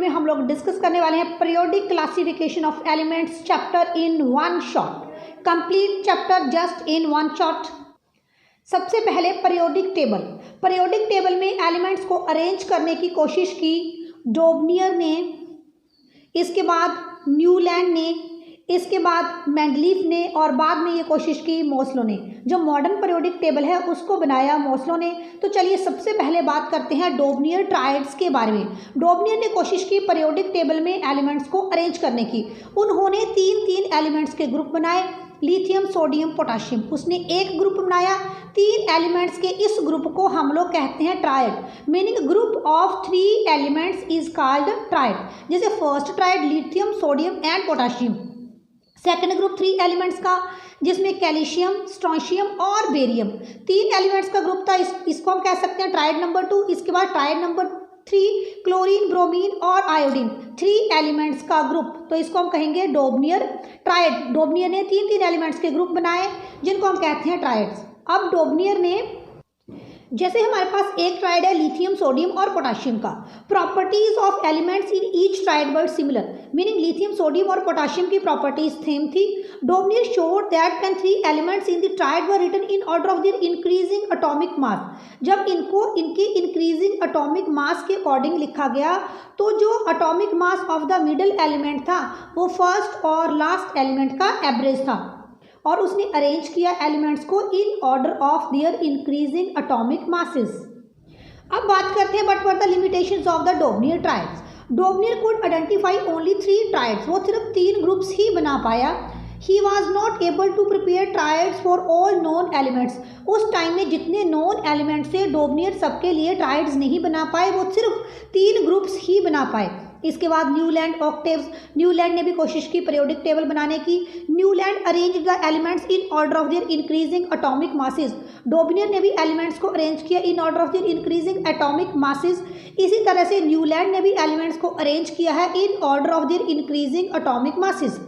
में हम लोग डिस्कस करने वाले हैं periodic classification of elements chapter in one shot, complete chapter just in one shot. सबसे पहले पीरियोडिक टेबल में एलिमेंट्स को अरेंज करने की कोशिश की डोबनियर ने, इसके बाद न्यूलैंड ने, इसके बाद मेंडलीफ ने और बाद में ये कोशिश की मोस्लो ने। जो मॉडर्न पीरियोडिक टेबल है उसको बनाया मोस्लो ने। तो चलिए सबसे पहले बात करते हैं डोबनियर ट्रायड्स के बारे में। डोबनियर ने कोशिश की पीरियोडिक टेबल में एलिमेंट्स को अरेंज करने की। उन्होंने तीन एलिमेंट्स के ग्रुप बनाए, लिथियम, सोडियम, पोटाशियम। उसने एक ग्रुप बनाया 3 एलिमेंट्स के। इस ग्रुप को हम लोग कहते हैं triad, meaning group of 3 elements is called triad. जैसे first triad lithium, sodium and potassium. Second group 3 elements का, जिसमें कैल्शियम, स्ट्रोंशियम और बेरियम 3 एलिमेंट्स का ग्रुप था। इसको हम कह सकते हैं ट्रायड नंबर 2। इसके बाद ट्रायड नंबर 3 क्लोरीन, ब्रोमीन और आयोडीन 3 एलिमेंट्स का ग्रुप, तो इसको हम कहेंगे डोबनियर ट्रायड। डोबनियर ने 3 एलिमेंट्स के ग्रुप बनाए जिनको हम कहते हैं ट्रायड्स। अब डोबनियर ने, जैसे हमारे पास एक ट्रायड है लिथियम, सोडियम और पोटाशियम का, properties of elements in each triad were similar, meaning lithium, sodium और पोटाशियम की प्रॉपर्टीज सेम थी। Dobereiner showed that when 3 elements in the triad were written in order of their increasing atomic mass, जब इनको इनके increasing atomic मास के according लिखा गया तो जो atomic mass of the middle element था वो फर्स्ट और लास्ट एलिमेंट का एवरेज था। और उसने अरेंज किया एलिमेंट्स को in order of their increasing atomic masses. अब बात करते हैं what were the limitations of the Dobereiner triads. Dobereiner could identify only 3 triads, वो सिर्फ 3 ग्रुप्स ही बना पाया। He was not able to prepare triads for all known elements. उस टाइम में जितने नोन एलिमेंट्स थे डोबनियर सबके लिए ट्रायड्स नहीं बना पाए, वो सिर्फ 3 ग्रुप्स ही बना पाए। इसके बाद न्यूलैंड ऑक्टेव्स, न्यूलैंड ने भी कोशिश की पीरियोडिक टेबल बनाने की। Newland arrange the elements in order of their increasing atomic masses. Dobereiner ने भी एलिमेंट्स को अरेंज किया in order of their increasing atomic masses. इसी तरह से न्यूलैंड ने भी एलिमेंट्स को अरेंज किया है इन order of their increasing atomic masses.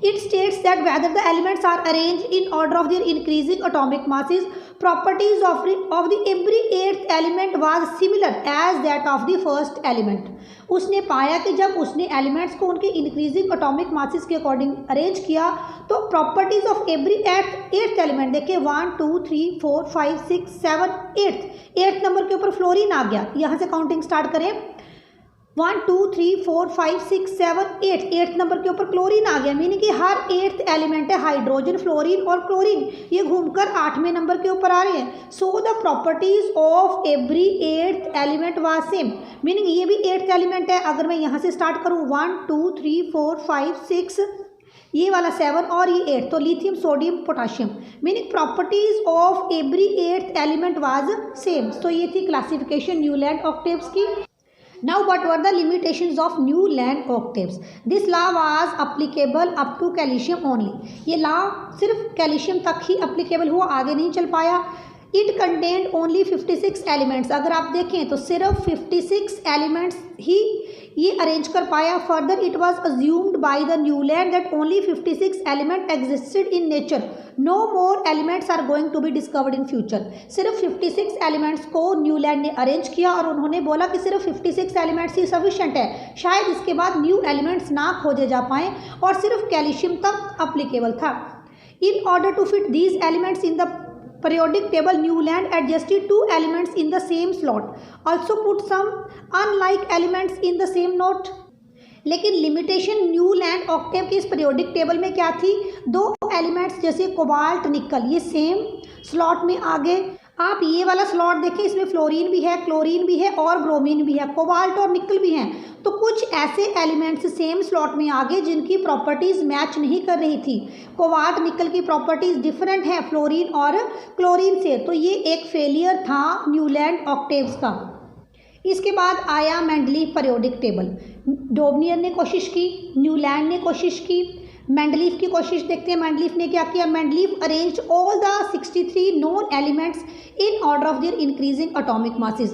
It states that whether the elements are arranged in order of their increasing atomic masses, properties of the every 8th element was similar as that of the first element. उसने पाया कि जब उसने elements को उनके increasing atomic masses के according arrange किया तो properties of every eighth element, देखिए 1 2 3 4 5 6 7 8th नंबर के ऊपर फ्लोरीन आ गया। यहाँ से काउंटिंग स्टार्ट करें, 1 2 3 4 5 6 7 8th नंबर के ऊपर क्लोरीन आ गया, मीनिंग कि हर 8th एलिमेंट है हाइड्रोजन, फ्लोरीन और क्लोरीन, ये घूमकर 8वें नंबर के ऊपर आ रहे हैं। So the properties of every 8th element was same, meaning ये भी 8th एलिमेंट है। अगर मैं यहाँ से स्टार्ट करूँ 1 2 3 4 5 6, ये वाला 7 और ये 8, तो lithium, sodium, potassium, meaning properties of every 8th element was same. तो ये थी क्लासिफिकेशन न्यूलैंड ऑक्टेव्स की। Now what were the limitations of Newland octaves? This law was applicable up to calcium only. ये law सिर्फ calcium तक ही applicable हुआ, आगे नहीं चल पाया। It contained only 56 elements. अगर आप देखें तो सिर्फ 56 elements ही ये अरेंज कर पाया। Further it was assumed by the Newland that only 56 elements existed in nature. No more elements are going to be discovered in future. सिर्फ 56 elements को न्यूलैंड ने अरेंज किया और उन्होंने बोला कि सिर्फ 56 elements ही सफिशेंट है, शायद इसके बाद न्यू एलिमेंट्स ना खोजे जा पाएँ, और सिर्फ कैल्शियम तक अप्लीकेबल था। In order to fit these elements in the periodic table, Newland adjusted 2 elements in the same slot, also put some unlike elements in the same note. लेकिन लिमिटेशन न्यूलैंड ऑक्टेव की इस periodic table में क्या थी? 2 elements जैसे cobalt, निकल, ये same slot में आ गए। आप ये वाला स्लॉट देखें, इसमें फ्लोरीन भी है, क्लोरीन भी है और ब्रोमीन भी है, कोबाल्ट और निकल भी हैं। तो कुछ ऐसे एलिमेंट्स सेम स्लॉट में आ गए जिनकी प्रॉपर्टीज़ मैच नहीं कर रही थी। कोबाल्ट, निकल की प्रॉपर्टीज़ डिफरेंट है फ्लोरीन और क्लोरीन से, तो ये एक फेलियर था न्यूलैंड ऑक्टेव्स का। इसके बाद आया मेंडलीफ पीरियोडिक टेबल। डोबनियर ने कोशिश की, न्यूलैंड ने कोशिश की, मेंडलीफ की कोशिश देखते हैं। मेंडलीफ ने क्या किया? Mendeleev arranged all the 63 known elements in order of their increasing atomic masses.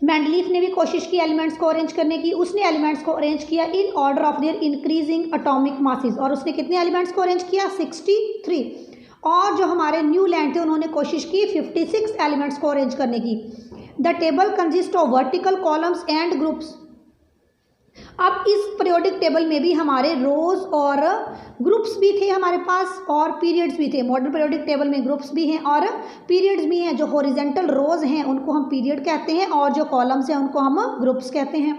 Mendeleev ने भी कोशिश की एलिमेंट्स को अरेंज करने की। उसने एलिमेंट्स को अरेंज किया in order of their increasing atomic masses, और उसने कितने एलिमेंट्स को अरेंज किया? 63। और जो हमारे न्यूलैंड थे उन्होंने कोशिश की 56 एलिमेंट्स को अरेंज करने की। The table consist of vertical columns and groups. अब इस पीरियोडिक टेबल में भी हमारे रोज और ग्रुप्स भी थे हमारे पास और पीरियड्स भी थे। मॉडर्न पीरियोडिक टेबल में ग्रुप्स भी हैं और पीरियड्स भी हैं। जो हॉरिजॉन्टल रोज हैं उनको हम पीरियड कहते हैं और जो कॉलम्स हैं उनको हम ग्रुप्स कहते हैं।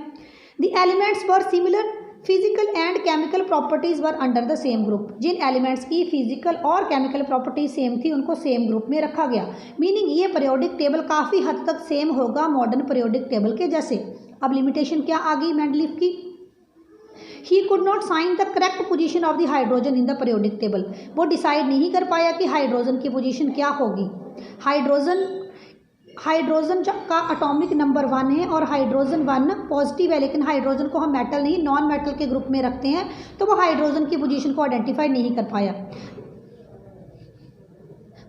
The elements were similar, physical and chemical properties were under the same group. जिन एलिमेंट्स की फिजिकल और केमिकल प्रॉपर्टीज सेम थी उनको सेम ग्रुप में रखा गया। मीनिंग ये पीरियोडिक टेबल काफ़ी हद तक सेम होगा मॉडर्न पीरियोडिक टेबल के जैसे। अब लिमिटेशन क्या आ गई मेंडलीफ की? He could not find the correct position of the hydrogen in the periodic table। वो डिसाइड नहीं कर पाया कि हाइड्रोजन की पोजीशन क्या होगी। हाइड्रोजन का अटोमिक नंबर 1 है और हाइड्रोजन 1 पॉजिटिव है, लेकिन हाइड्रोजन को हम मेटल नहीं नॉन मेटल के ग्रुप में रखते हैं, तो वो हाइड्रोजन की पोजीशन को आइडेंटिफाई नहीं कर पाया।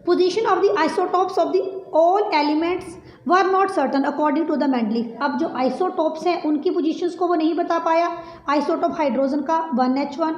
Position of the isotopes of the all elements were not certain according to the Mendeleev. अब जो आइसोटोप्स हैं उनकी पोजीशंस को वो नहीं बता पाया। आइसोटोप हाइड्रोजन का 1H1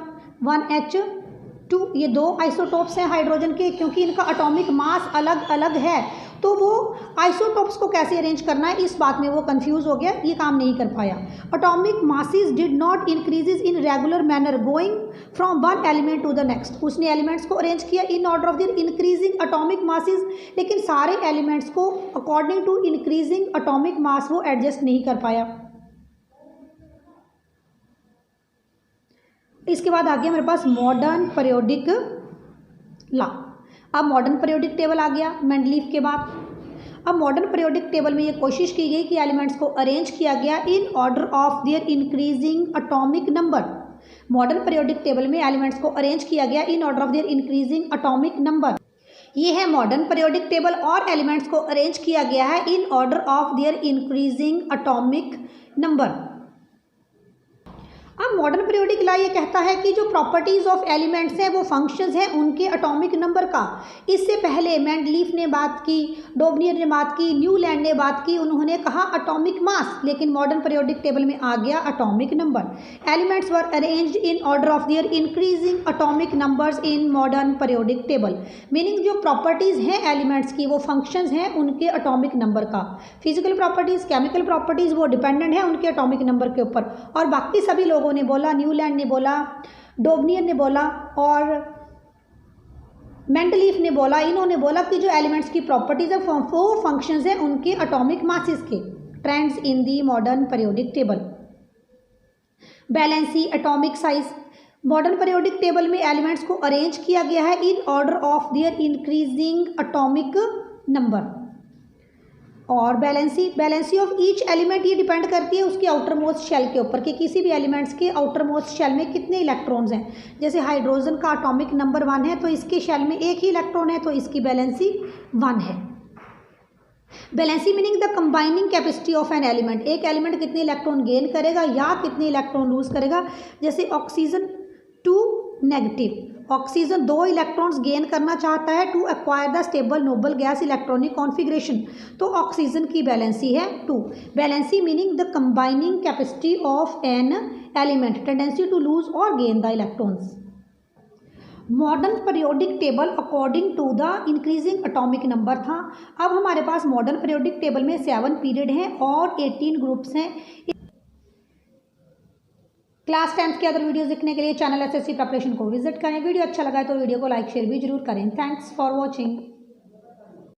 1H2 ये 2 आइसोटोप्स हैं हाइड्रोजन के। क्योंकि इनका एटॉमिक मास अलग अलग है तो वो आइसोटोप्स को कैसे अरेंज करना है इस बात में वो कंफ्यूज हो गया, ये काम नहीं कर पाया। Atomic masses did not increases in regular manner going from one element to the next. उसने एलिमेंट्स को अरेंज किया in order of their increasing atomic masses, लेकिन सारे एलिमेंट्स को according to increasing atomic mass वो एडजस्ट नहीं कर पाया। इसके बाद आ गया हमारे पास मॉडर्न पीरियोडिक लॉ। अब मॉडर्न पीरियोडिक टेबल आ गया मेंडलीफ के बाद। अब मॉडर्न पीरियोडिक टेबल में ये कोशिश की गई कि एलिमेंट्स को अरेंज किया गया इन order of their increasing atomic number. Modern periodic table में एलिमेंट्स को अरेंज किया गया इन order of their increasing atomic number. ये है मॉडर्न पीरियोडिक टेबल और एलिमेंट्स को अरेंज किया गया है इन order of their increasing atomic number. अब मॉडर्न पीरियोडिक लॉ ये कहता है कि जो प्रॉपर्टीज़ ऑफ एलिमेंट्स हैं वो फंक्शंस हैं उनके एटॉमिक नंबर का। इससे पहले मेंडलीफ ने बात की, डोबनियर ने बात की, न्यूलैंड ने बात की, उन्होंने कहा एटॉमिक मास, लेकिन मॉडर्न पीरियोडिक टेबल में आ गया atomic number. Elements were arranged in order of their increasing atomic numbers in modern periodic table. Meaning जो प्रॉपर्टीज़ हैं एलिमेंट्स की वो फंक्शंस हैं उनके एटॉमिक नंबर का। फिजिकल प्रॉपर्टीज़, केमिकल प्रॉपर्टीज़ वो डिपेंडेंट है उनके एटॉमिक नंबर के ऊपर। और बाकी सभी लोगों ने बोला, न्यूलैंड ने बोला, डोबनियर ने बोला और मेंडलीफ ने बोला, इन्होंने बोला कि जो एलिमेंट्स की प्रॉपर्टीज है वो फंक्शंस हैं उनके एटॉमिक मासेस के। Trends in the modern periodic table. Valency, atomic size. Modern periodic table में एलिमेंट्स को अरेंज किया गया है इन order of their increasing atomic number. और बैलेंसी ऑफ ईच एलिमेंट ये डिपेंड करती है उसकी आउटर मोस्ट शेल के ऊपर कि किसी भी एलिमेंट्स के आउटर मोस्ट शेल में कितने इलेक्ट्रॉन्स हैं। जैसे हाइड्रोजन का एटॉमिक नंबर 1 है तो इसके शेल में एक ही इलेक्ट्रॉन है तो इसकी बैलेंसी 1 है। Valency meaning the combining capacity of an element. एक एलिमेंट कितने इलेक्ट्रॉन गेन करेगा या कितने इलेक्ट्रॉन लूज करेगा। जैसे ऑक्सीजन 2 नेगेटिव, ऑक्सीजन 2 इलेक्ट्रॉन्स गेन करना चाहता है to acquire the stable noble gas electronic configuration, तो ऑक्सीजन की बैलेंसी है 2। Valency meaning the combining capacity of an element, tendency to lose और gain the electrons. Modern periodic table according to the increasing atomic number था। अब हमारे पास modern periodic table में 7 period हैं और 18 ग्रुप्स हैं। क्लास 10th के अदर वीडियोस देखने के लिए चैनल एसएससी प्रिपरेशन को विजिट करें। वीडियो अच्छा लगा है तो वीडियो को लाइक शेयर भी जरूर करें। Thanks for watching.